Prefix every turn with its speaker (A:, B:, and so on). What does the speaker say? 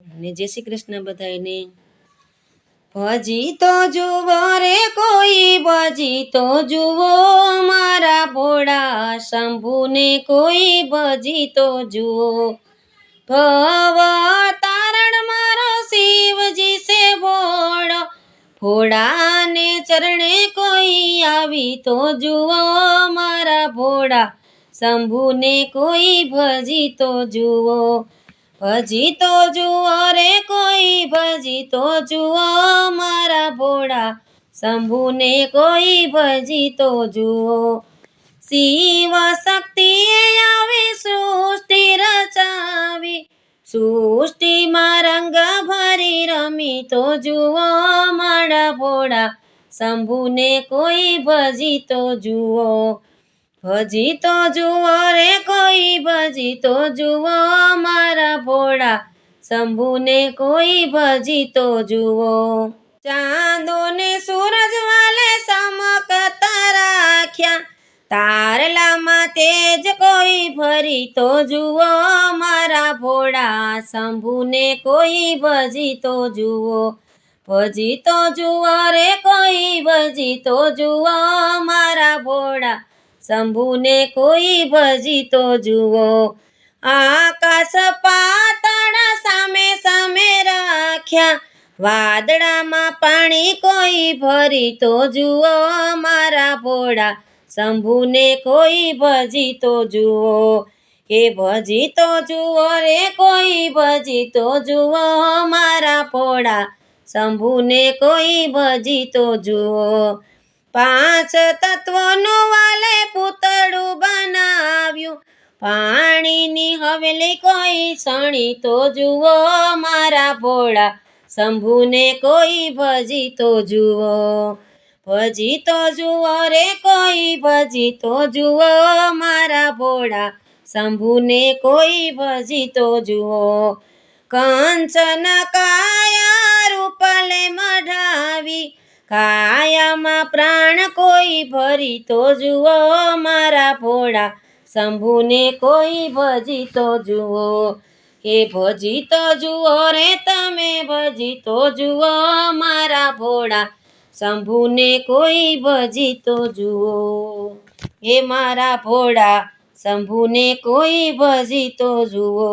A: અને જય શ્રી કૃષ્ણ બધાને. ભજી તો જુઓ રે કોઈ, ભજી તો જુઓ મારા ભોળા શંભુને કોઈ, ભજી તો જુઓ. ભવ તારણ મારો શિવજી સે ભોળો, ભોળાને ચરણે કોઈ આવી તો જુઓ મારા ભોળા શંભુને કોઈ, ભજી તો જુઓ. ભજી તો જુઓ રે કોઈ, ભજી તો જુઓ મારા ભોળા શંભુને કોઈ, ભજી તો જુઓ. શિવ શક્તિએ આવે સૃષ્ટિ રચાવી, સૃષ્ટિમાં રંગ ભરી રમી તો જુઓ મારા ભોળા શંભુને કોઈ, ભજી તો જુઓ. ભજી તો જુઓ રે કોઈ, ભજી તો જુઓ મારા ભોળા શંભુને કોઈ, ભજી તો જુઓ. ચાંદો ને સૂરજ વાલે સમકતા રાખ્યા, તારલામાં તેજ કોઈ ભરી તો જુઓ મારા ભોળા શંભુને કોઈ, ભજી તો જુઓ. ભજી તો જુઓ રે કોઈ, ભજી તો જુઓ મારા ભોળા શંભુને કોઈ, ભજી તો જુઓ. આકાશ પાતાળ સામે સામે રાખ્યા, વાદળામાં પાણી કોઈ ભરી તો જુઓ મારા ભોળા શંભુને કોઈ, ભજી તો જુઓ. એ ભજી તો જુઓ રે કોઈ, ભજી તો જુઓ મારા ભોળા શંભુને કોઈ, ભજી તો જુઓ. પાંચ તત્વોનું વાલે પૂતળું બનાવ્યું, પાણીની હવેલી કોઈ સણી તો જુઓ મારા ભોળા શંભુને કોઈ, ભજી તો જુઓ. ભજી તો જુઓ રે કોઈ, ભજી તો જુઓ મારા ભોળા શંભુને કોઈ, ભજી તો જુઓ. કંચન કાયા રૂપલે મઢાવી, કાયામાં પ્રાણ કોઈ ભરી તો જુઓ મારા ભોળા શંભુને કોઈ, ભજી તો જુઓ. એ ભજી તો જુઓ રે તમે, ભજી તો જુઓ મારા ભોળા શંભુને કોઈ, ભજી તો જુઓ. એ મારા ભોળા શંભુને કોઈ, ભજી તો જુઓ.